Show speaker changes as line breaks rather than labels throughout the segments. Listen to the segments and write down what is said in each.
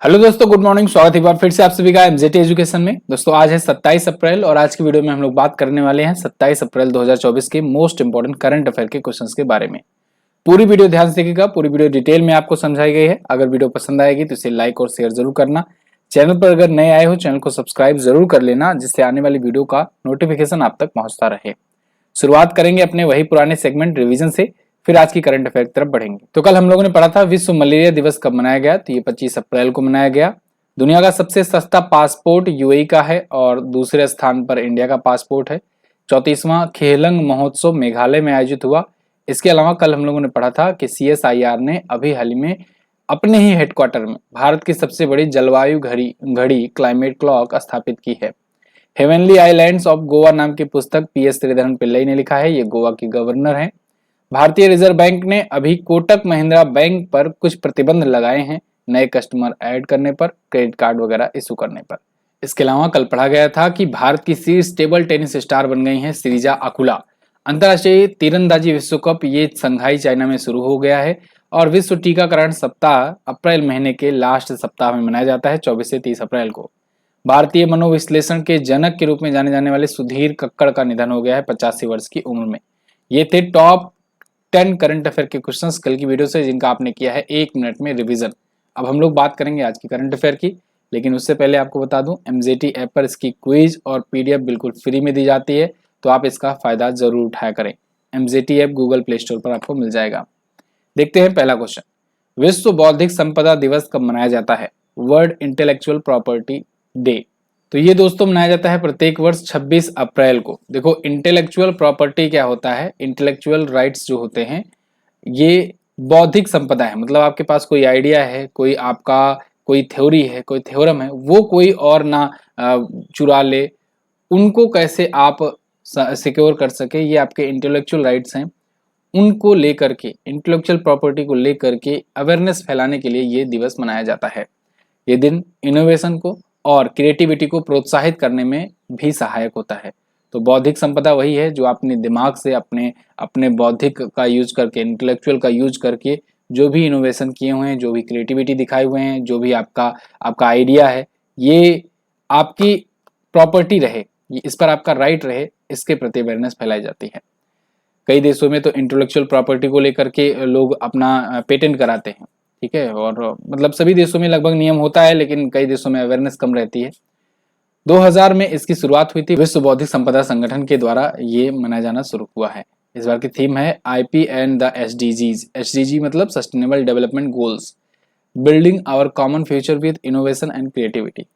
Hello दोस्तों, good morning. स्वागत है एक बार फिर से आप सभी का एमजेटी एजुकेशन में। दोस्तों आज है 27 अप्रैल और आज की वीडियो में हम लोग बात करने वाले हैं 27 अप्रैल 2024 के मोस्ट इंपोर्टेंट करंट अफेयर के क्वेश्चंस के बारे में। पूरी वीडियो ध्यान से देखिएगा, पूरी वीडियो डिटेल में आपको समझाई गई है। अगर वीडियो पसंद आएगी तो इसे लाइक और शेयर जरूर करना। चैनल पर अगर नए आए हो चैनल को सब्सक्राइब जरूर कर लेना, जिससे आने वाली वीडियो का नोटिफिकेशन आप तक पहुंचता रहे। शुरुआत करेंगे अपने वही पुराने सेगमेंट रिवीजन से, फिर आज की करंट अफेयर की तरफ बढ़ेंगे। तो कल हम लोगों ने पढ़ा था विश्व मलेरिया दिवस कब मनाया गया, तो ये 25 अप्रैल को मनाया गया। दुनिया का सबसे सस्ता पासपोर्ट यूएई का है और दूसरे स्थान पर इंडिया का पासपोर्ट है। 34वां खेलंग महोत्सव मेघालय में आयोजित हुआ। इसके अलावा कल हम लोगों ने पढ़ा था कि सीएसआईआर ने अभी हाल ही में अपने ही हेडक्वार्टर में भारत की सबसे बड़ी जलवायु घड़ी क्लाइमेट क्लॉक स्थापित की है। हेवनली आइलैंड्स ऑफ गोवा नाम की पुस्तक पीएस श्रीधरन पिल्लई ने लिखा है, ये गोवा के गवर्नर हैं। भारतीय रिजर्व बैंक ने अभी कोटक महिंद्रा बैंक पर कुछ प्रतिबंध लगाए हैं, नए कस्टमर ऐड करने पर, क्रेडिट कार्ड वगैरह इशू करने पर। इसके अलावा कल पढ़ा गया था कि भारत की शीर्ष टेबल टेनिस स्टार बन गई हैं श्रीजा अकुला। अंतर्राष्ट्रीय तीरंदाजी विश्व कप ये संघाई चाइना में शुरू हो गया है और विश्व टीकाकरण सप्ताह अप्रैल महीने के लास्ट सप्ताह में मनाया जाता है, 24 से 30 अप्रैल को। भारतीय मनोविश्लेषण के जनक के रूप में जाने जाने वाले सुधीर कक्कड़ का निधन हो गया है 85 वर्ष की उम्र में। ये थे टॉप 10 करंट अफेयर के क्वेश्चंस कल की वीडियो से, जिनका आपने किया है 1 मिनट में रिवीजन। अब हम लोग बात करेंगे आज की करंट अफेयर की, लेकिन उससे पहले आपको बता दूं एमजेटी ऐप पर इसकी क्विज और पीडीएफ बिल्कुल फ्री में दी जाती है, तो आप इसका फायदा जरूर उठाया करें। MJT app Google play store पर आपको मिल जाएगा। देखते हैं पहला क्वेश्चन, विश्व बौद्धिक संपदा दिवस कब मनाया जाता है? World intellectual property day. तो ये दोस्तों मनाया जाता है प्रत्येक वर्ष 26 अप्रैल को। देखो इंटेलेक्चुअल प्रॉपर्टी क्या होता है, इंटेलेक्चुअल राइट्स जो होते हैं ये बौद्धिक संपदा है। मतलब आपके पास कोई आइडिया है, कोई आपका कोई थ्योरी है, कोई थ्योरम है, वो कोई और ना चुरा ले, उनको कैसे आप सिक्योर कर सके, ये आपके इंटेलेक्चुअल राइट्स हैं। उनको लेकर के, इंटेलेक्चुअल प्रॉपर्टी को लेकर के अवेयरनेस फैलाने के लिए ये दिवस मनाया जाता है। ये दिन इनोवेशन को और क्रिएटिविटी को प्रोत्साहित करने में भी सहायक होता है। तो बौद्धिक संपदा वही है जो अपने दिमाग से, अपने अपने बौद्धिक का यूज करके, इंटेलेक्चुअल का यूज करके जो भी इनोवेशन किए हुए हैं, जो भी क्रिएटिविटी दिखाए हुए हैं, जो भी आपका आपका आइडिया है, ये आपकी प्रॉपर्टी रहे, इस पर आपका राइट रहे, इसके प्रति अवेयरनेस फैलाई जाती है। कई देशों में तो इंटेलेक्चुअल प्रॉपर्टी को लेकर के लोग अपना पेटेंट कराते हैं, ठीक है। और मतलब सभी देशों में लगभग नियम होता है, लेकिन कई देशों में अवेयरनेस कम रहती है। 2000 में इसकी शुरुआत हुई थी, विश्व बौद्धिक संपदा संगठन के द्वारा ये मनाया जाना शुरू हुआ है। इस बार की थीम है IP and the SDGs. SDG मतलब sustainable development goals, building our common future with innovation and creativity.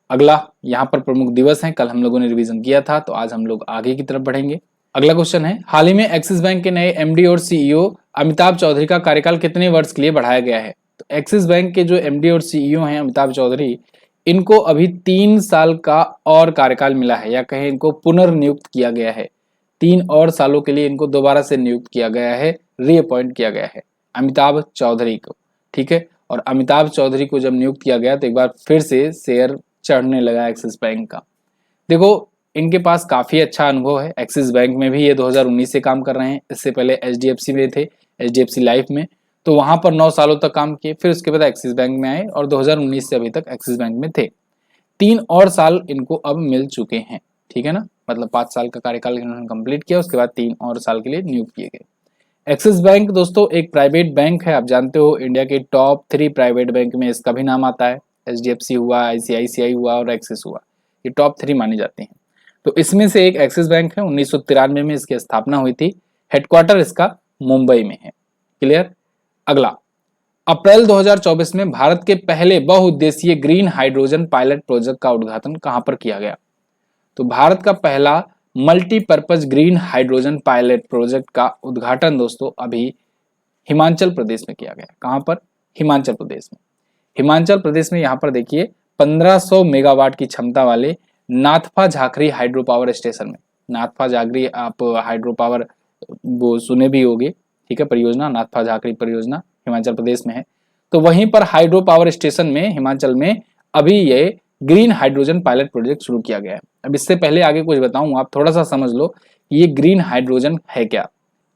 अगला यहाँ पर प्रमुख दिवस है, कल हम लोगों ने रिवीजन किया था, तो आज हम लोग आगे की तरफ बढ़ेंगे। अगला क्वेश्चन है, हाल ही में एक्सिस बैंक के नए एमडी और सीईओ अमिताभ चौधरी का कार्यकाल कितने वर्ष के लिए बढ़ाया गया है? तो एक्सिस बैंक के जो एमडी और सीईओ हैं अमिताभ चौधरी, इनको अभी 3 साल का और कार्यकाल मिला है, या कहें इनको पुनर्नियुक्त किया गया है। 3 और सालों के लिए इनको दोबारा से नियुक्त किया गया है, रीअपॉइंट किया गया है अमिताभ चौधरी को, ठीक है। और अमिताभ चौधरी को जब नियुक्त किया गया तो एक बार फिर से शेयर चढ़ने लगा एक्सिस बैंक का। देखो इनके पास काफी अच्छा अनुभव है, एक्सिस बैंक में भी ये 2019 से काम कर रहे हैं। इससे पहले एचडीएफसी में थे, एचडीएफसी लाइफ में, तो वहां पर 9 सालों तक काम किए, फिर उसके बाद एक्सिस बैंक में आए और 2019 से अभी तक एक्सिस बैंक में थे। 3 और साल इनको अब मिल चुके हैं, ठीक है ना। मतलब 5 साल का कार्यकाल इन्होंने कंप्लीट किया, उसके बाद 3 और साल के लिए नियुक्त किए गए। एक्सिस बैंक दोस्तों एक प्राइवेट बैंक है, आप जानते हो इंडिया के टॉप 3 प्राइवेट बैंक में इसका भी नाम आता है। एचडीएफसी हुआ, आईसीआईसीआई हुआ और एक्सिस हुआ, ये टॉप 3 मानी जाती हैं। तो इसमें से एक एक्सिस बैंक है, 1993 में इसकी स्थापना हुई थी, हेडक्वार्टर इसका मुंबई में है। क्लियर। अगला, अप्रैल 2024 में भारत के पहले बहुउद्देशीय ग्रीन हाइड्रोजन पायलट प्रोजेक्ट का उद्घाटन कहां पर किया गया? तो भारत का पहला multipurpose green hydrogen pilot project का उद्घाटन दोस्तों अभी हिमाचल प्रदेश में किया गया। कहां पर? हिमाचल प्रदेश में। हिमाचल प्रदेश में यहाँ पर देखिए 1500 मेगावाट की क्षमता वाले Nathpa Jhakri hydro power station में, नाथपा झाकरी आप हाइड्रो पावर वो सुने भी होंगे, ठीक है, परियोजना नाथपा झाकरी परियोजना हिमाचल प्रदेश में है। तो वहीं पर हाइड्रो पावर स्टेशन में हिमाचल में अभी ये ग्रीन हाइड्रोजन पायलट प्रोजेक्ट शुरू किया गया है। अब इससे पहले आगे कुछ बताऊं, आप थोड़ा सा समझ लो ये ग्रीन हाइड्रोजन है क्या।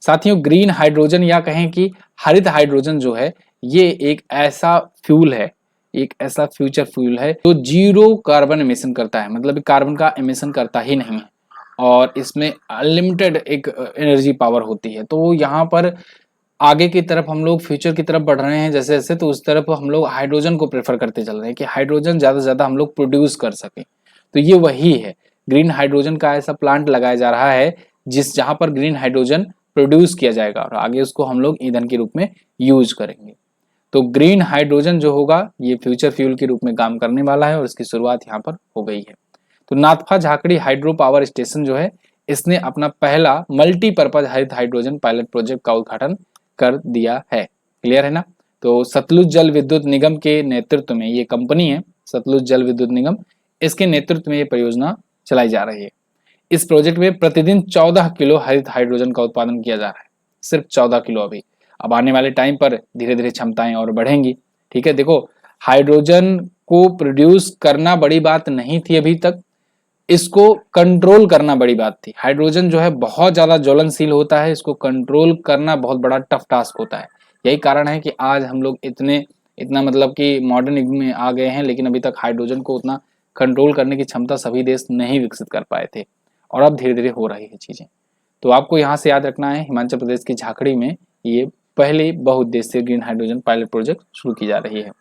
साथियों ग्रीन हाइड्रोजन या कहें कि हरित हाइड्रोजन जो है, ये एक ऐसा फ्यूल है एक ऐसा फ्यूचर फ्यूल है जो जीरो कार्बन एमिशन करता है, मतलब कार्बन का एमिशन करता ही नहीं है और इसमें अनलिमिटेड एक एनर्जी पावर होती है। तो यहाँ पर आगे की तरफ हम लोग फ्यूचर की तरफ बढ़ रहे हैं जैसे जैसे, तो उस तरफ हम लोग हाइड्रोजन को प्रेफर करते चल रहे हैं कि हाइड्रोजन ज़्यादा से ज़्यादा हम लोग प्रोड्यूस कर सकें। तो ये वही है, ग्रीन हाइड्रोजन का ऐसा प्लांट लगाया जा रहा है जहाँ पर ग्रीन हाइड्रोजन प्रोड्यूस किया जाएगा और आगे उसको हम लोग ईंधन के रूप में यूज करेंगे। तो ग्रीन हाइड्रोजन जो होगा ये फ्यूचर फ्यूल के रूप में काम करने वाला है और इसकी शुरुआत यहाँ पर हो गई है। तो Nathpa Jhakri hydro power station जो है इसने अपना पहला मल्टीपर्पज हरित हाइड्रोजन पायलट प्रोजेक्ट का उद्घाटन कर दिया है। क्लियर है ना। तो सतलुज जल विद्युत निगम के नेतृत्व में ये कंपनी है, सतलुज जल विद्युत निगम, इसके नेतृत्व में ये परियोजना चलाई जा रही है। इस प्रोजेक्ट में प्रतिदिन 14 किलो हरित हाइड्रोजन का उत्पादन किया जा रहा है, सिर्फ 14 किलो अभी। अब आने वाले टाइम पर धीरे धीरे क्षमताएं और बढ़ेंगी। ठीक है, देखो हाइड्रोजन को प्रोड्यूस करना बड़ी बात नहीं थी अभी तक, इसको कंट्रोल करना बड़ी बात थी। हाइड्रोजन जो है बहुत ज्यादा ज्वलनशील होता है, इसको कंट्रोल करना बहुत बड़ा टफ टास्क होता है। यही कारण है कि आज हम लोग इतना मतलब कि मॉडर्न युग में आ गए हैं, लेकिन अभी तक हाइड्रोजन को उतना कंट्रोल करने की क्षमता सभी देश नहीं विकसित कर पाए थे और अब धीरे धीरे हो रही है चीजें। तो आपको यहाँ से याद रखना है, हिमाचल प्रदेश की झाकड़ी में ये पहली बहुउद्देशीय ग्रीन हाइड्रोजन पायलट प्रोजेक्ट शुरू की जा रही है।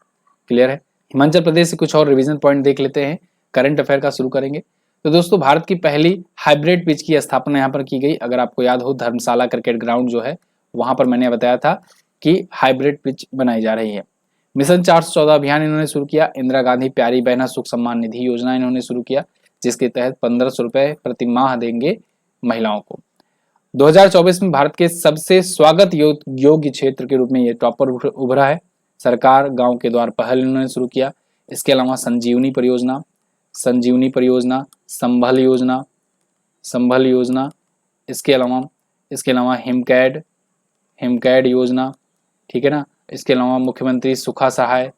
क्लियर है। हिमाचल प्रदेश से कुछ और रिवीजन पॉइंट देख लेते हैं, करंट अफेयर का शुरू करेंगे। तो दोस्तों भारत की पहली हाइब्रिड पिच की स्थापना यहाँ पर की गई। अगर आपको याद हो धर्मशाला क्रिकेट ग्राउंड जो है वहां पर मैंने बताया था कि हाइब्रिड पिच बनाई जा रही है। मिशन 414 अभियान इन्होंने शुरू किया। इंदिरा गांधी प्यारी बहना सुख सम्मान निधि योजना इन्होंने शुरू किया, जिसके तहत 1500 रुपए प्रति माह देंगे महिलाओं को। 2024 में भारत के सबसे स्वागत योग्य क्षेत्र के रूप में ये टॉपर उभरा है। सरकार गांव के द्वार पहल इन्होंने शुरू किया। इसके अलावा संजीवनी परियोजना, संभल योजना, इसके अलावा हिमकैड योजना, ठीक है ना। इसके अलावा मुख्यमंत्री सुखा सहाय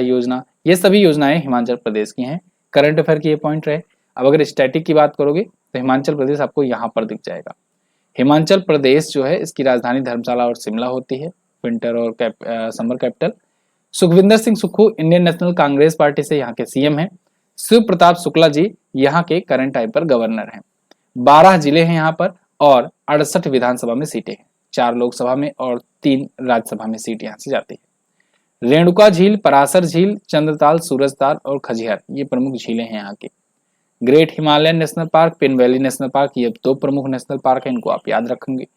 योजना, ये सभी योजनाएं हिमाचल प्रदेश की हैं। करंट अफेयर की ये पॉइंट रहे। अब अगर स्टैटिक की बात करोगे तो हिमाचल प्रदेश आपको यहाँ पर दिख जाएगा। हिमाचल प्रदेश जो है इसकी राजधानी धर्मशाला और शिमला होती है, विंटर और summer capital. Sukhvinder Singh Sukhu Indian National Congress party से यहाँ के सीएम हैं। शिव प्रताप शुक्ला जी यहाँ के करंट टाइम पर गवर्नर हैं। 12 जिले हैं यहाँ पर और 68 विधानसभा में सीटें हैं, 4 लोकसभा में और 3 राज्यसभा में सीट यहाँ से जाती है। रेणुका झील, परासर झील, चंद्रताल, सूरजताल और खजियार ये प्रमुख झीलें हैं यहाँ की। Great Himalayan national park, pin valley national park, ये 2 प्रमुख नेशनल पार्क हैं, इनको आप याद रखेंगे।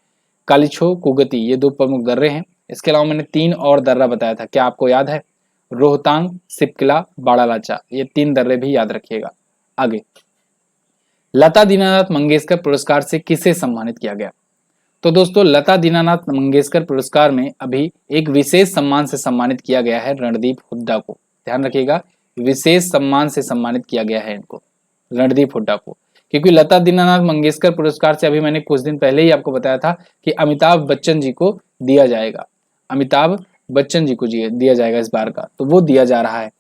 कालीछो, कुगती ये 2 प्रमुख दर्रे हैं। इसके अलावा मैंने 3 और दर्रा बताया था, क्या आपको याद है? रोहतांग, सिपकिला, बाड़ालाचा, ये 3 दर्रे भी याद रखिएगा। आगे लता दीनानाथ मंगेशकर पुरस्कार से किसे सम्मानित किया गया? तो दोस्तों लता दीनानाथ मंगेशकर पुरस्कार में अभी एक विशेष सम्मान से सम्मानित किया गया है रणदीप हुड्डा को। ध्यान रखिएगा, विशेष सम्मान से सम्मानित किया गया है इनको, रणदीप हुड्डा को, क्योंकि लता दीनानाथ मंगेशकर पुरस्कार से अभी मैंने कुछ दिन पहले ही आपको बताया था कि अमिताभ बच्चन जी को दिया जाएगा, अमिताभ बच्चन जी को दिया जाएगा इस बार का, तो वो दिया जा रहा है।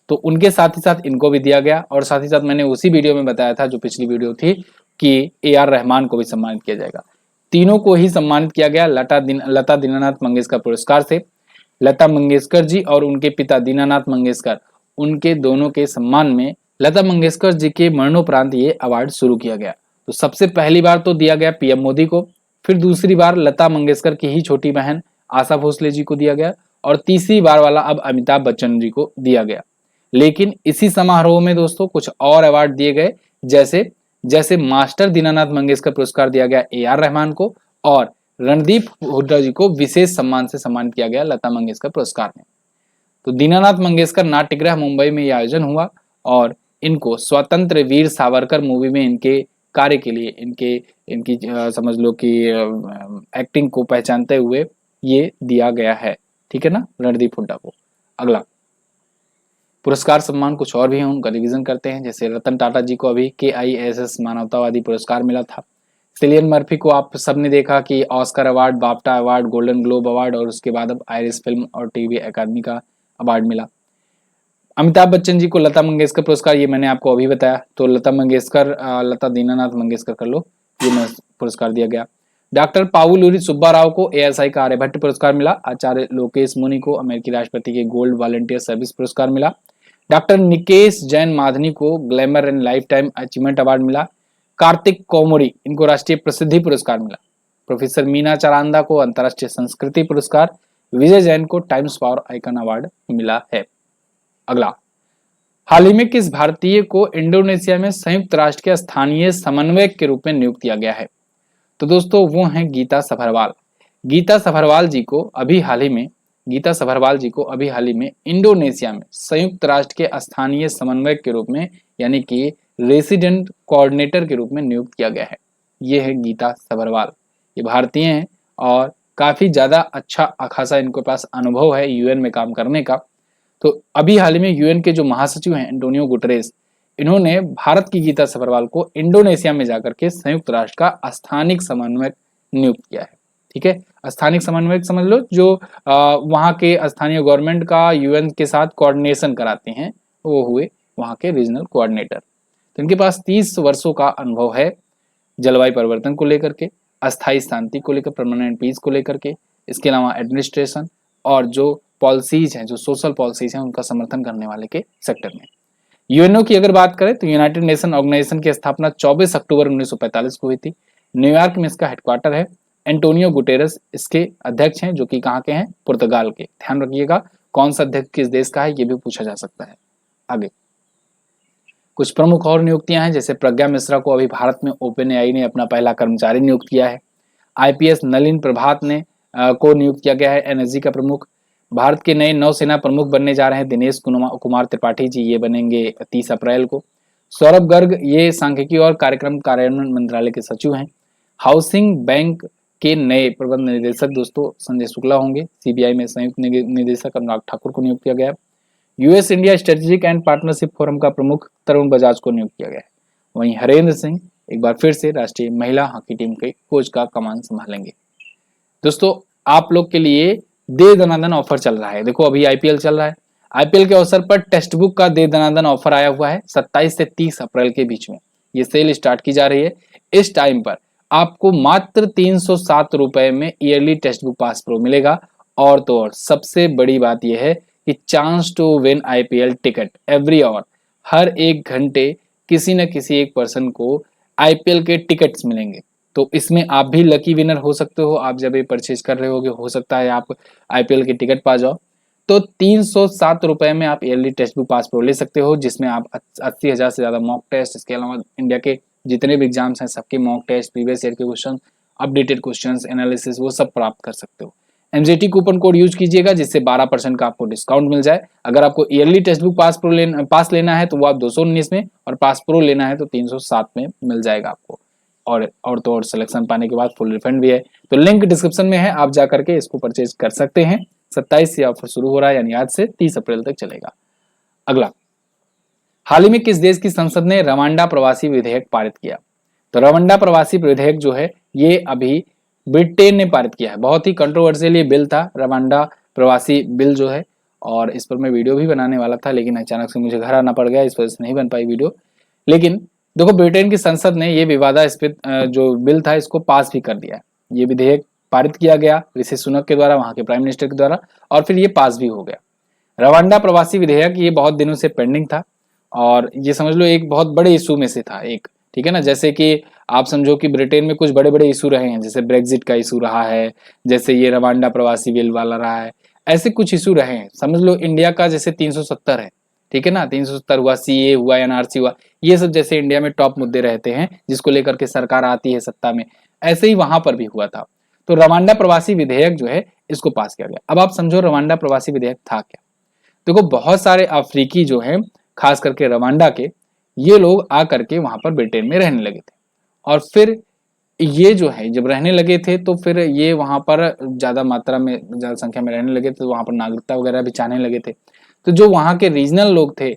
तो उनके साथ ही साथ इनको भी दिया गया और साथ ही साथ मैंने उसी वीडियो में बताया था जो पिछली वीडियो थी कि AR रहमान को भी सम्मानित किया जाएगा। तीनों को ही सम्मानित किया गया लता दीनानाथ मंगेशकर पुरस्कार से। लता मंगेशकर जी और उनके पिता दीनानाथ मंगेशकर, उनके दोनों के सम्मान में लता मंगेशकर जी के मरणोपरांत ये अवार्ड शुरू किया गया। तो सबसे पहली बार तो दिया गया PM मोदी को, फिर दूसरी बार लता मंगेशकर की ही छोटी बहन आशा भोसले जी को दिया गया और तीसरी बार वाला अब अमिताभ बच्चन जी को दिया गया। लेकिन इसी समारोह में दोस्तों कुछ और अवार्ड दिए गए, जैसे मास्टर दीनानाथ मंगेशकर पुरस्कार दिया गया AR रहमान को और रणदीप हुड्डा जी को विशेष सम्मान से सम्मानित किया गया लता मंगेशकर पुरस्कार में। तो दीनानाथ मंगेशकर नाट्यगृह मुंबई में यह आयोजन हुआ और इनको स्वतंत्र वीर सावरकर मूवी में इनके कार्य के लिए इनकी समझ लो कि एक्टिंग को पहचानते हुए ये दिया गया है, ठीक है ना, रणदीप हुड्डा को। अगला पुरस्कार सम्मान कुछ और भी हैं, उनका रिवीजन करते हैं। जैसे रतन टाटा जी को अभी KISS मानवतावादी पुरस्कार मिला था। सिलियन मर्फी को आप सबने देखा कि Oscar award, BAFTA award, golden globe award और उसके बाद अब आयरिश फिल्म और टीवी अकादमी का अवार्ड मिला। अमिताभ बच्चन जी को लता मंगेशकर पुरस्कार, ये मैंने आपको अभी बताया। तो लता दीनानाथ मंगेशकर कर लो, ये पुरस्कार दिया गया। डॉक्टर पाउलूरी सुब्बा राव को एएसआई का आर्यभट्ट पुरस्कार मिला। आचार्य लोकेश मुनि को अमेरिकी राष्ट्रपति के गोल्ड वॉलंटियर सर्विस पुरस्कार मिला। डॉक्टर निकेश जैन माधनी को glamour and life time achievement award मिला। कार्तिक कौमुरी इनको राष्ट्रीय प्रसिद्धि पुरस्कार मिला। प्रोफेसर मीना चारांदा को अंतर्राष्ट्रीय संस्कृति पुरस्कार। विजय जैन को टाइम्स पावर आइकन अवार्ड मिला है। अगला, हाल ही में किस भारतीय को इंडोनेशिया में संयुक्त राष्ट्र के स्थानीय समन्वयक के रूप में नियुक्त किया गया है? तो दोस्तों वो हैं गीता सभरवाल। गीता सभरवाल जी को अभी हाल ही में इंडोनेशिया में संयुक्त राष्ट्र के स्थानीय समन्वयक के रूप में यानी कि रेसिडेंट कोऑर्डिनेटर के रूप में नियुक्त किया गया है। ये है गीता सभरवाल। ये भारतीय हैं और काफी ज्यादा अच्छा खासा इनके पास अनुभव है यूएन में काम करने का। तो अभी हाल ही में यूएन के जो महासचिव हैं एंटोनियो गुटरेस, इन्होंने भारत की गीता सभरवाल को इंडोनेशिया में जाकर के संयुक्त राष्ट्र का स्थानिक समन्वयक नियुक्त किया है। ठीक है, स्थानिक समन्वयक समझ लो जो वहाँ के स्थानीय गवर्नमेंट का यूएन के साथ कोऑर्डिनेशन कराते हैं, वो हुए वहाँ के रीजनल कोऑर्डिनेटर। तो इनके पास 30 वर्षों का अनुभव है जलवायु परिवर्तन को लेकर के, अस्थायी शांति को लेकर, परमानेंट पीस को लेकर के, इसके अलावा एडमिनिस्ट्रेशन और जो पॉलिसीज हैं, जो सोशल पॉलिसीज हैं, उनका समर्थन करने वाले के सेक्टर में। यूएनओ की अगर बात करें तो यूनाइटेड नेशन ऑर्गेनाइजेशन की स्थापना 24 अक्टूबर 1945 को हुई थी। न्यूयॉर्क में इसका हेडक्वार्टर है। एंटोनियो गुटेरेस इसके अध्यक्ष हैं, जो कि कहाँ के हैं? पुर्तगाल के। ध्यान रखिएगा कौन सा अध्यक्ष किस देश का है, ये भी पूछा जा सकता है। आगे कुछ प्रमुख और नियुक्तियां हैं, जैसे प्रज्ञा मिश्रा को अभी भारत में ओपन एआई ने अपना पहला कर्मचारी नियुक्त किया है। आईपीएस नलिन प्रभात ने को नियुक्त किया गया है एनएसजी का प्रमुख। भारत के नए नौसेना प्रमुख बनने जा रहे हैं दिनेश कुमार त्रिपाठी जी, ये बनेंगे 30 अप्रैल को। सौरभ गर्ग ये सांख्यिकी और कार्यक्रम कार्यान्वयन मंत्रालय के सचिव हैं। हाउसिंग बैंक के नए प्रबंध निदेशक दोस्तों संजय शुक्ला होंगे। सीबीआई में संयुक्त निदेशक अनुराग ठाकुर को नियुक्त किया गया है। US India strategic and partnership forum का प्रमुख तरुण बजाज को नियुक्त किया गया है। वहीं हरेंद्र सिंह एक बार फिर से राष्ट्रीय महिला हॉकी टीम के कोच का कमान संभालेंगे। दोस्तों आप लोग के लिए दे दनादन ऑफर चल रहा है। देखो अभी आईपीएल चल रहा है, आईपीएल के अवसर पर टेक्स्ट बुक का दे दनादन ऑफर आया हुआ है। 27 से 30 अप्रैल के बीच में ये सेल स्टार्ट की जा रही है। इस टाइम पर आपको मात्र 307 रुपए में yearly text book pass pro मिलेगा। और तो और सबसे बड़ी बात यह है कि chance to win IPL ticket every hour, हर एक घंटे किसी न किसी एक पर्सन को आईपीएल के टिकट्स मिलेंगे। तो इसमें आप भी लकी विनर हो सकते हो। आप जब ये परचेज कर रहे होगे, हो सकता है आप आईपीएल के टिकट पा जाओ। तो 307 रुपए में आप yearly text book pass pro ले सकते हो, जिसमें आप 80,000 से ज्यादा मॉक टेस्ट, इसके अलावा इंडिया के जितने भी एग्जाम्स हैं सबके मॉक टेस्ट, प्रीवियस ईयर के क्वेश्चन, अपडेटेड क्वेश्चन, एनालिसिस, वो सब प्राप्त कर सकते हो। एमजेटी कूपन कोड यूज कीजिएगा, जिससे 12% का आपको डिस्काउंट मिल जाए। अगर आपको ईयरली टेक्स्ट बुक पास लेना है तो वो आप 219 में, और पास प्रो लेना है तो 307 में मिल जाएगा आपको। और तो और सिलेक्शन पाने के बाद फुल रिफंड भी है। तो लिंक डिस्क्रिप्शन में है, आप जाकर के इसको परचेज कर सकते हैं। 27 से ऑफर शुरू हो रहा है, यानी आज से 30 अप्रैल तक चलेगा। अगला, हाल ही में किस देश की संसद ने रवांडा प्रवासी विधेयक पारित किया? तो रवांडा प्रवासी विधेयक जो है ये अभी ब्रिटेन ने पारित किया है। बहुत ही कंट्रोवर्शियल ये बिल था, रवांडा प्रवासी बिल जो है, और इस पर मैं वीडियो भी बनाने वाला था, लेकिन अचानक से मुझे घर आना पड़ गया, इस वजह से नहीं बन पाई वीडियो। लेकिन देखो ब्रिटेन की संसद ने ये विवादास्पद जो बिल था इसको पास भी कर दिया है। ये विधेयक पारित किया गया ऋषि सुनक के द्वारा, वहां के प्राइम मिनिस्टर के द्वारा, और फिर ये पास भी हो गया। रवांडा प्रवासी विधेयक ये बहुत दिनों से पेंडिंग था, और ये समझ लो एक बहुत बड़े इशू में से था एक, ठीक है ना। जैसे कि आप समझो कि ब्रिटेन में कुछ बड़े बड़े इशू रहे हैं, जैसे ब्रेक्जिट का इशू रहा है, जैसे ये रवांडा प्रवासी बिल वाला रहा है, ऐसे कुछ इशू रहे हैं। समझ लो इंडिया का जैसे 370 है, ठीक है ना, 370 हुआ, सीए हुआ, एनआरसी हुआ, ये सब जैसे इंडिया में टॉप मुद्दे रहते हैं जिसको लेकर के सरकार आती है सत्ता में, ऐसे ही वहां पर भी हुआ था। तो रवांडा प्रवासी विधेयक जो है इसको पास किया गया। अब आप समझो रवांडा प्रवासी विधेयक था क्या। देखो बहुत सारे अफ्रीकी जो हैं, खास करके रवांडा के, ये लोग आकर के वहां पर ब्रिटेन में रहने लगे थे, और फिर ये जो है जब रहने लगे थे तो फिर ये वहां पर ज्यादा मात्रा में, ज्यादा संख्या में रहने लगे थे, तो वहां पर नागरिकता वगैरह भी चाहने लगे थे। तो जो वहां के रीजनल लोग थे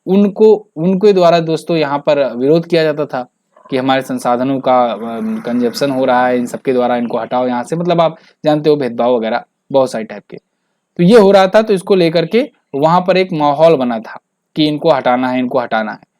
उनके द्वारा दोस्तों यहाँ पर विरोध किया जाता था कि हमारे संसाधनों का कंजप्शन हो रहा है, इन सबके द्वारा इनको हटाओ यहाँ से। मतलब आप जानते हो भेदभाव वगैरह बहुत सारे टाइप के, तो ये हो रहा था। तो इसको लेकर के वहां पर एक माहौल बना था कि इनको हटाना है, इनको हटाना है।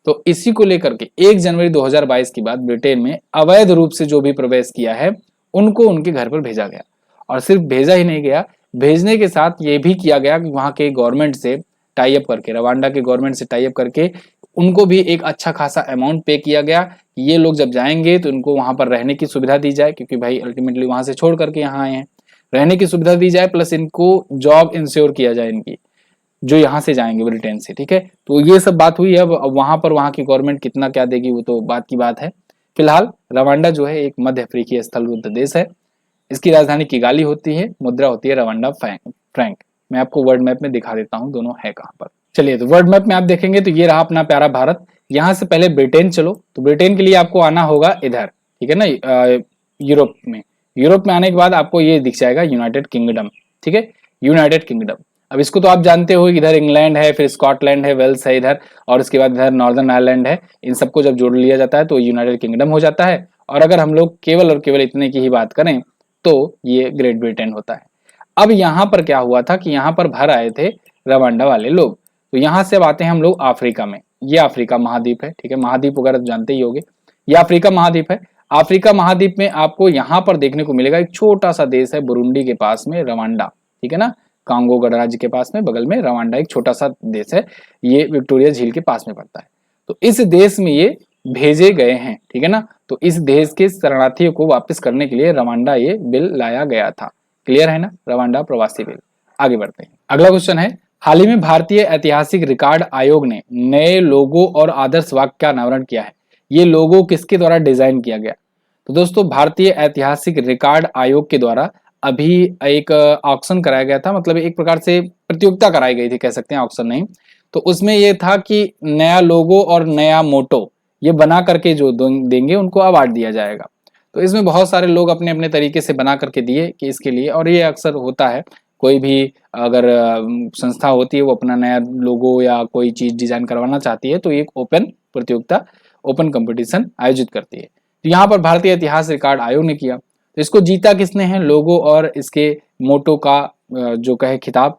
तो इसी को लेकर के 1 जनवरी 2022 के बाद ब्रिटेन में अवैध रूप से जो भी प्रवेश किया है उनको उनके घर पर भेजा गया। और सिर्फ भेजा ही नहीं गया, भेजने के साथ ये भी किया गया कि वहाँ के गवर्नमेंट से टाई अप करके, रवांडा के गवर्नमेंट से टाई अप करके उनको भी एक अच्छा खासा अमाउंट पे किया गया। ये लोग जब जाएंगे तो उनको वहां पर रहने की सुविधा दी जाए, क्योंकि भाई अल्टीमेटली वहां से छोड़ करके यहाँ आए हैं, रहने की सुविधा दी जाए, प्लस इनको जॉब इंश्योर किया जाए इनकी, जो यहाँ से जाएंगे ब्रिटेन से। ठीक है, तो ये सब बात हुई। अब वहां पर वहां की गवर्नमेंट कितना क्या देगी वो तो बात की बात है। फिलहाल रवांडा जो है एक मध्य अफ्रीकी स्थलबद्ध देश है। इसकी राजधानी किगाली होती है, मुद्रा होती है रवांडा फ्रैंक। मैं आपको वर्ल्ड मैप में दिखा देता हूँ दोनों है कहाँ पर। चलिए, तो वर्ल्ड मैप में आप देखेंगे तो ये रहा अपना प्यारा भारत। यहाँ से पहले ब्रिटेन चलो, तो ब्रिटेन के लिए आपको आना होगा इधर, ठीक है ना, यूरोप में। यूरोप में आने के बाद आपको ये दिख जाएगा यूनाइटेड किंगडम। ठीक है, यूनाइटेड किंगडम। अब इसको तो आप जानते हो, इधर इंग्लैंड है, फिर स्कॉटलैंड है, वेल्स है इधर, और उसके बाद इधर नॉर्दर्न आयरलैंड है। इन सबको जब जोड़ लिया जाता है तो यूनाइटेड किंगडम हो जाता है। और अगर हम लोग केवल और केवल इतने की ही बात करें तो ये ग्रेट ब्रिटेन होता है। अब यहाँ पर क्या हुआ था कि यहाँ पर भर आए थे रवांडा वाले लोग। तो यहाँ से अब आते हैं हम लोग अफ्रीका में। ये अफ्रीका महाद्वीप है, ठीक है, महाद्वीप वगैरह जानते ही होंगे। ये अफ्रीका महाद्वीप है। अफ्रीका महाद्वीप में आपको यहाँ पर देखने को मिलेगा एक छोटा सा देश है बुरुंडी के पास में, रवांडा, ठीक है ना, कांगो गणराज्य के पास में बगल में रवांडा एक छोटा सा देश है। ये विक्टोरिया झील के पास में पड़ता है। तो इस देश में ये भेजे गए हैं, ठीक है ना। तो इस देश के शरणार्थियों को वापस करने के लिए रवांडा ये बिल लाया गया था। क्लियर है ना, रवांडा प्रवासी बिल। आगे बढ़ते हैं, अगला क्वेश्चन है, हाल ही में भारतीय ऐतिहासिक रिकॉर्ड आयोग ने नए लोगो और आदर्श वाक्य का अनावरण किया है। ये लोगो किसके द्वारा डिजाइन किया गया? तो दोस्तों भारतीय ऐतिहासिक रिकॉर्ड आयोग के द्वारा अभी एक ऑक्शन कराया गया था, मतलब एक प्रकार से प्रतियोगिता कराई गई थी, कह सकते हैं, ऑक्शन नहीं। तो उसमें यह था कि नया लोगो और नया मोटो ये बना करके जो देंगे उनको अवार्ड दिया जाएगा। तो इसमें बहुत सारे लोग अपने अपने तरीके से बना करके दिए कि इसके लिए, और ये अक्सर होता है, कोई भी अगर संस्था होती है वो अपना नया लोगो या कोई चीज डिजाइन करवाना चाहती है तो एक ओपन प्रतियोगिता, ओपन कंपटीशन आयोजित करती है। तो यहाँ पर भारतीय इतिहास रिकॉर्ड आयोग ने किया। तो इसको जीता किसने है? लोगो और इसके मोटो का जो कहे खिताब,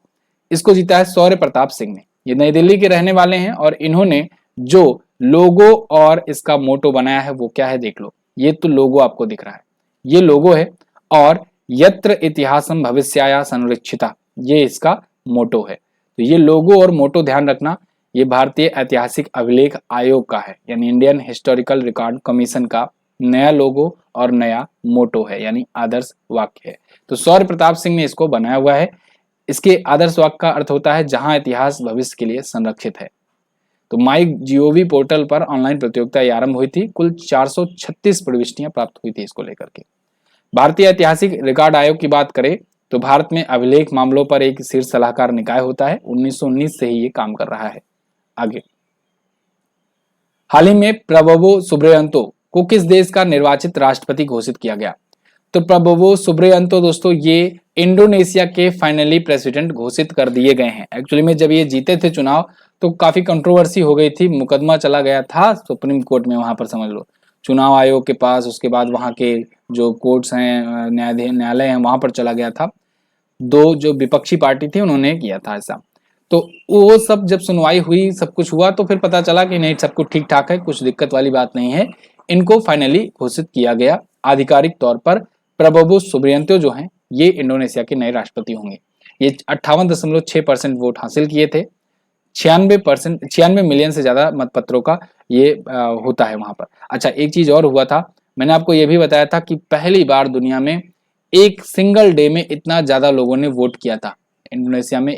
इसको जीता है शौर्य प्रताप सिंह ने। ये नई दिल्ली के रहने वाले हैं और इन्होंने जो लोगो और इसका मोटो बनाया है वो क्या है देख लो। ये तो लोगो आपको दिख रहा है, ये लोगो है, और यत्र इतिहासम भविष्याया संरक्षिता ये इसका मोटो है। तो ये लोगो और मोटो ध्यान रखना, ये भारतीय ऐतिहासिक अभिलेख आयोग का है, यानी इंडियन हिस्टोरिकल रिकॉर्ड कमीशन का नया लोगो और नया मोटो है, यानी आदर्श वाक्य है। तो शौर्य प्रताप सिंह ने इसको बनाया हुआ है। इसके आदर्श वाक्य का अर्थ होता है जहां इतिहास भविष्य के लिए संरक्षित है। तो माई जीओवी पोर्टल पर ऑनलाइन प्रतियोगिता आरंभ हुई थी। कुल 436 प्रविष्टियां प्राप्त हुई थी इसको लेकर के। भारतीय ऐतिहासिक रिकॉर्ड आयोग की बात करें तो भारत में अभिलेख मामलों पर एक शीर्ष सलाहकार निकाय होता है। 1919 से ही ये काम कर रहा है। आगे, हाल ही में प्रबोवो सुब्रयंतो को किस देश का निर्वाचित राष्ट्रपति घोषित किया गया? तो प्रबोवो सुब्रयंतो दोस्तों ये इंडोनेशिया के फाइनली प्रेसिडेंट घोषित कर दिए गए हैं। एक्चुअली में जब ये जीते थे चुनाव तो काफी कंट्रोवर्सी हो गई थी, मुकदमा चला गया था सुप्रीम कोर्ट में, वहां पर समझ लो चुनाव आयोग के पास, उसके बाद वहां के जो कोर्ट्स हैं, न्यायालय हैं, वहां पर चला गया था। दो जो विपक्षी पार्टी थी उन्होंने किया था ऐसा। तो वो सब जब सुनवाई हुई, सब कुछ हुआ, तो फिर पता चला कि नहीं, सब कुछ ठीक ठाक है, कुछ दिक्कत वाली बात नहीं है। इनको फाइनली घोषित किया गया आधिकारिक तौर पर। प्रबोवो सुब्रयंतो जो हैं ये इंडोनेशिया के नए राष्ट्रपति होंगे। ये 58.6% वोट हासिल किए थे। 96 मिलियन से ज्यादा मतपत्रों का ये होता है वहां पर। अच्छा, एक चीज और हुआ था, मैंने आपको ये भी बताया था कि पहली बार दुनिया में एक सिंगल डे में इतना ज्यादा लोगों ने वोट किया था। इंडोनेशिया में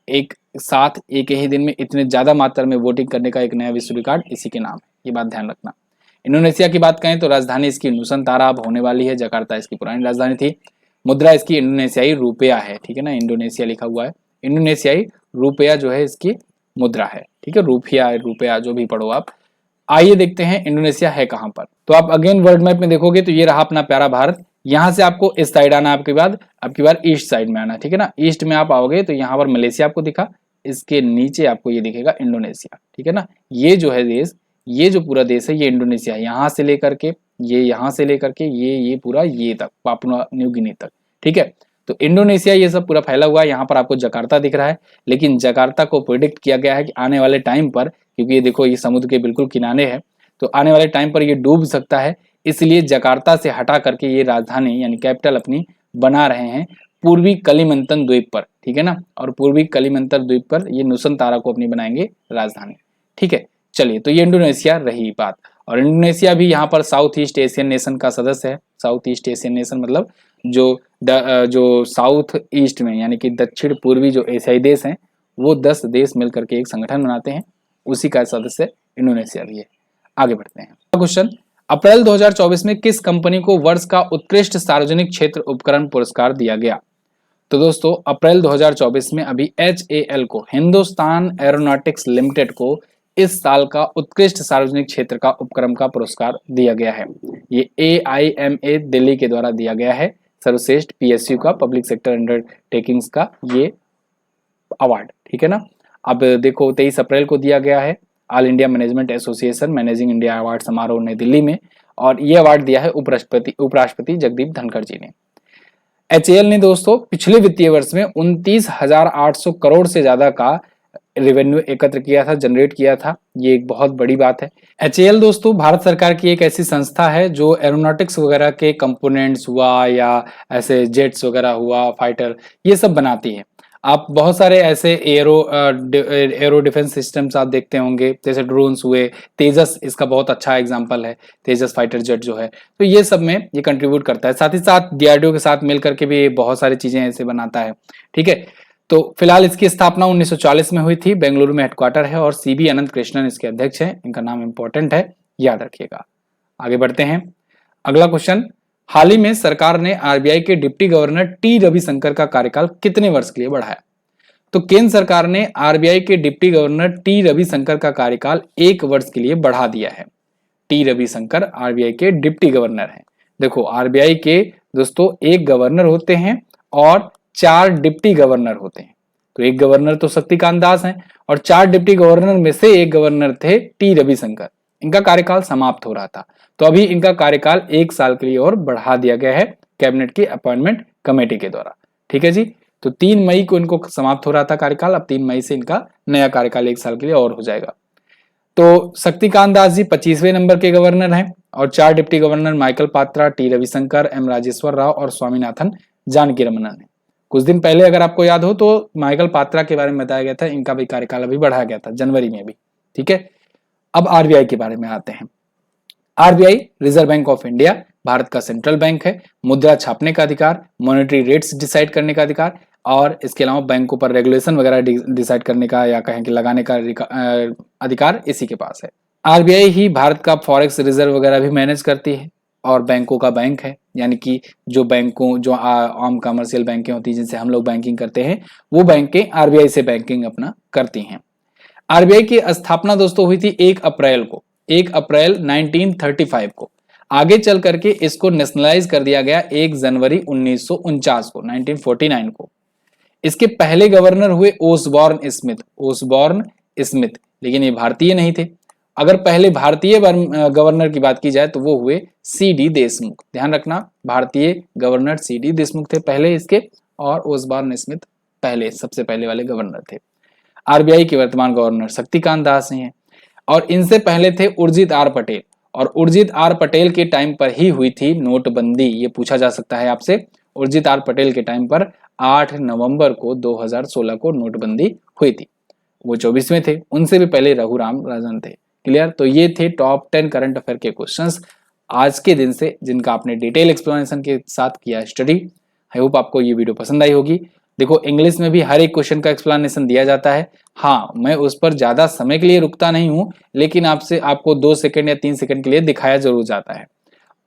एक साथ एक ही दिन में इतने ज्यादा मात्रा में वोटिंग करने का एक नया विश्व रिकॉर्ड इसी के नाम है, ये बात ध्यान रखना। इंडोनेशिया की बात करें तो राजधानी इसकी नुसंतारा अब होने वाली है। जकार्ता इसकी पुरानी राजधानी थी। मुद्रा इसकी इंडोनेशियाई रुपया है, ठीक है ना, इंडोनेशिया लिखा हुआ है। इंडोनेशियाई रुपया जो है इसकी मुद्रा है, ठीक है, रुपया जो भी पढ़ो आप। आइए देखते हैं इंडोनेशिया है कहां पर। तो आप अगेन वर्ल्ड मैप में देखोगे तो ये रहा अपना प्यारा भारत। यहां से आपको इस साइड आना, आपकी बार ईस्ट साइड में आना, ठीक है ना। ईस्ट में आप आओगे तो यहाँ पर मलेशिया आपको दिखा, इसके नीचे आपको ये दिखेगा इंडोनेशिया, ठीक है ना। ये जो है देश, ये जो पूरा देश है ये इंडोनेशिया है। यहाँ से लेकर के ये पूरा ये तक, पापुआ न्यू गिनी तक, ठीक है। तो इंडोनेशिया ये सब पूरा फैला हुआ है। यहाँ पर आपको जकार्ता दिख रहा है, लेकिन जकार्ता को प्रेडिक्ट किया गया है कि आने वाले टाइम पर, क्योंकि ये देखो ये समुद्र के बिल्कुल किनारे है, तो आने वाले टाइम पर ये डूब सकता है। इसलिए जकार्ता से हटा करके ये राजधानी यानी कैपिटल अपनी बना रहे हैं पूर्वी कलिमंतन द्वीप पर, ठीक है ना। और पूर्वी कलिमंतन द्वीप पर ये नुसंतारा को अपनी बनाएंगे राजधानी, ठीक है। चलिए, तो ये इंडोनेशिया रही बात। और इंडोनेशिया भी यहाँ पर साउथ ईस्ट एशियन नेशन का सदस्य है। साउथ ईस्ट एशियन नेशन मतलब जो साउथ ईस्ट में यानी कि दक्षिण पूर्वी जो एशियाई देश हैं वो 10 देश मिलकर के एक संगठन बनाते हैं, उसी का सदस्य इंडोनेशिया भी है। आगे बढ़ते हैं। क्वेश्चन, अप्रैल 2024 में किस कंपनी को वर्ष का उत्कृष्ट सार्वजनिक क्षेत्र उपकरण पुरस्कार दिया गया? तो दोस्तों, अप्रैल 2024 में अभी HAL को, हिंदुस्तान एरोनॉटिक्स लिमिटेड को इस साल का उत्कृष्ट सार्वजनिक क्षेत्र का उपक्रम का पुरस्कार दिया गया है। ये AIMA दिल्ली के द्वारा दिया गया है, सर्वश्रेष्ठ PSU का, पब्लिक सेक्टर अंडरटेकिंग्स का ये अवार्ड, ठीक है ना। अब देखो 23 अप्रैल को दिया गया है all India management association managing India award समारोह नई दिल्ली में, और ये अवार्ड दिया है उपराष्ट्रपति जगदीप धनखड़ जी ने। HAL ने दोस्तों पिछले वित्तीय वर्ष में 29,800 करोड़ से ज्यादा का रेवेन्यू एकत्र किया था, जनरेट किया था। ये एक बहुत बड़ी बात है। HAL दोस्तों भारत सरकार की एक ऐसी संस्था है जो एरोनॉटिक्स वगैरह के कंपोनेंट्स हुआ या ऐसे जेट्स वगैरह हुआ, फाइटर, ये सब बनाती है। आप बहुत सारे ऐसे एरो डिफेंस सिस्टम्स आप देखते होंगे, जैसे ड्रोन्स हुए, तेजस इसका बहुत अच्छा एग्जांपल है, तेजस फाइटर जेट जो है, तो ये सब में ये कंट्रीब्यूट करता है। साथ ही साथ DRDO के साथ मिल करके भी बहुत सारी चीजें ऐसे बनाता है, ठीक है। तो फिलहाल इसकी स्थापना 1940 में हुई थी, बेंगलुरु में हेडक्वार्टर है और CB अनंत कृष्णन इसके अध्यक्ष हैं। इनका नाम इंपॉर्टेंट है, याद रखिएगा। आगे बढ़ते हैं। अगला क्वेश्चन, हाल ही में सरकार ने RBI के डिप्टी गवर्नर T रविशंकर का कार्यकाल कितने वर्ष के लिए बढ़ाया? तो केंद्र सरकार ने RBI के डिप्टी गवर्नर T रविशंकर का कार्यकाल 1 वर्ष के लिए बढ़ा दिया है। T रविशंकर RBI के डिप्टी गवर्नर हैं। देखो RBI के दोस्तों एक गवर्नर होते हैं और 4 डिप्टी गवर्नर होते हैं। तो एक गवर्नर तो शक्तिकांत दास हैं और 4 डिप्टी गवर्नर में से एक गवर्नर थे T रविशंकर। इनका कार्यकाल समाप्त हो रहा था, तो अभी इनका कार्यकाल 1 साल के लिए और बढ़ा दिया गया है कैबिनेट की अपॉइंटमेंट कमेटी के द्वारा, ठीक है जी। तो 3 मई को इनको समाप्त हो रहा था कार्यकाल, अब 3 मई से इनका नया कार्यकाल 1 साल के लिए और हो जाएगा। तो शक्तिकांत दास जी 25वें नंबर के गवर्नर हैं और 4 deputy governor Michael Patra, T Ravishankar, M Rajeshwar Rao और स्वामीनाथन जानकी रमनन है। कुछ दिन पहले अगर आपको याद हो तो माइकल पात्रा के बारे में बताया गया था, इनका भी कार्यकाल अभी बढ़ाया गया था जनवरी में भी, ठीक है। अब RBI के बारे में आते हैं। RBI reserve bank of India Bharat का सेंट्रल बैंक है। मुद्रा छापने का अधिकार, मॉनेटरी रेट्स डिसाइड करने का अधिकार और इसके अलावा बैंकों पर रेगुलेशन वगैरह डिसाइड करने का या कहें कि लगाने का अधिकार इसी के पास है। RBI ही भारत का फॉरेक्स रिजर्व वगैरह भी मैनेज करती है और बैंकों का बैंक है, यानी कि जो बैंकों जो आम कमर्शियल बैंकें होती हैं जिनसे हम लोग बैंकिंग करते हैं, वो बैंकें RBI से बैंकिंग अपना करती हैं। RBI की स्थापना दोस्तों हुई थी 1 अप्रैल को, 1 अप्रैल 1935 को। आगे चल करके इसको नेशनलाइज कर दिया गया 1 जनवरी 1949 को, 1949 को। इसके पहले गवर्नर हुए ओसबॉर्न स्मिथ, लेकिन ये भारतीय नहीं थे। अगर पहले भारतीय गवर्नर की बात की जाए तो वो हुए CD देशमुख। ध्यान रखना, भारतीय गवर्नर CD देशमुख थे पहले इसके, और ओसबॉर्न स्मिथ पहले सबसे पहले वाले गवर्नर थे। RBI के वर्तमान गवर्नर शक्तिकांत दास हैं और इनसे पहले थे उर्जित आर पटेल, और उर्जित आर पटेल के टाइम पर ही हुई थी नोटबंदी। ये पूछा जा सकता है आपसे, उर्जित आर पटेल के टाइम पर 8 नवंबर को 2016 को नोटबंदी हुई थी। वो 24वें थे, उनसे भी पहले रघुराम राजन थे। क्लियर? तो ये थे टॉप 10 करंट अफेयर के क्वेश्चंस आज के दिन से, जिनका आपने डिटेल एक्सप्लेनेशन के साथ किया स्टडी। आई होप आपको ये वीडियो पसंद आई होगी। देखो इंग्लिश में भी हर एक क्वेश्चन का एक्सप्लेनेशन दिया जाता है। हाँ, मैं उस पर ज्यादा समय के लिए रुकता नहीं हूं, लेकिन आपको 2 सेकंड या 3 सेकंड के लिए दिखाया जरूर जाता है।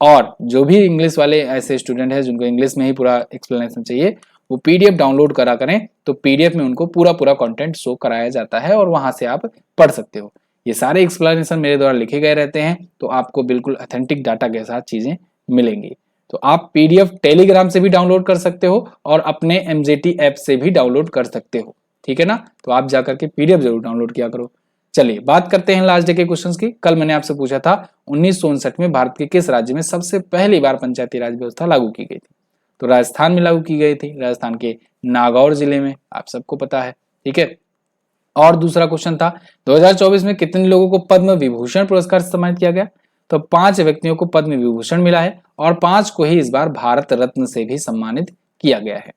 और जो भी इंग्लिश वाले ऐसे स्टूडेंट हैं जिनको इंग्लिश में ही पूरा एक्सप्लेनेशन चाहिए, वो PDF डाउनलोड करा करें, तो PDF में उनको पूरा कंटेंट शो कराया जाता है और वहां से आप पढ़ सकते हो। ये सारे एक्सप्लेनेशन मेरे द्वारा लिखे गए रहते हैं, तो आपको बिल्कुल ऑथेंटिक डाटा के साथ चीजें मिलेंगी। तो आप PDF टेलीग्राम से भी डाउनलोड कर सकते हो और अपने MJT ऐप से भी डाउनलोड कर सकते हो, ठीक है ना। तो आप जाकर के PDF जरूर डाउनलोड किया करो। चलिए बात करते हैं लास्ट डे के क्वेश्चंस की। कल मैंने आपसे पूछा था 1959 में भारत के किस राज्य में सबसे पहली बार पंचायती राज व्यवस्था लागू की गई थी? तो राजस्थान में लागू की गई थी, राजस्थान के नागौर जिले में, आप सबको पता है, ठीक है। और दूसरा क्वेश्चन था 2024 में कितने लोगों को पद्म विभूषण पुरस्कार से सम्मानित किया गया? तो 5 व्यक्तियों को पद्म विभूषण मिला है और 5 को ही इस बार भारत रत्न से भी सम्मानित किया गया है।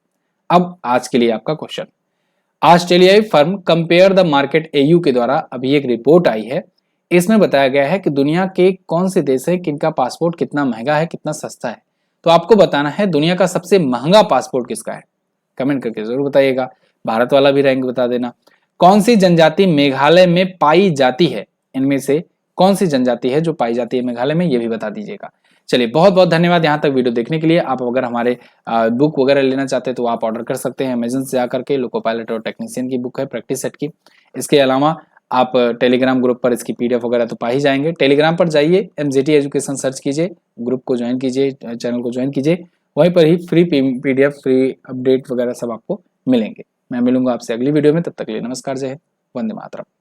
अब आज के लिए आपका क्वेश्चन, ऑस्ट्रेलियाई firm compare the market AU के द्वारा अभी एक रिपोर्ट आई है। इसमें बताया गया है कि दुनिया के कौन से देश है किनका पासपोर्ट कितना महंगा है कितना सस्ता है। तो आपको बताना है दुनिया का सबसे महंगा पासपोर्ट किसका है, कमेंट करके जरूर बताइएगा। भारत वाला भी रैंक बता देना। कौन सी जनजाति मेघालय में पाई जाती है, इनमें से कौन सी जनजाति है जो पाई जाती है मेघालय में, ये भी बता दीजिएगा। चलिए बहुत बहुत धन्यवाद यहाँ तक वीडियो देखने के लिए। आप अगर हमारे बुक वगैरह लेना चाहते हैं तो आप ऑर्डर कर सकते हैं अमेजन से जाकर के। लोको पायलट और टेक्नीशियन की बुक है, प्रैक्टिस सेट की। इसके अलावा आप टेलीग्राम ग्रुप पर इसकी पीडीएफ वगैरह तो पा ही जाएंगे। टेलीग्राम पर जाइए, MZT एजुकेशन सर्च कीजिए, ग्रुप को ज्वाइन कीजिए, चैनल को ज्वाइन कीजिए, वहीं पर ही फ्री पीडीएफ फ्री अपडेट वगैरह सब आपको मिलेंगे। मैं मिलूंगा आपसे अगली वीडियो में, तब तक के लिए नमस्कार, जय हिंद, वंदे मातरम।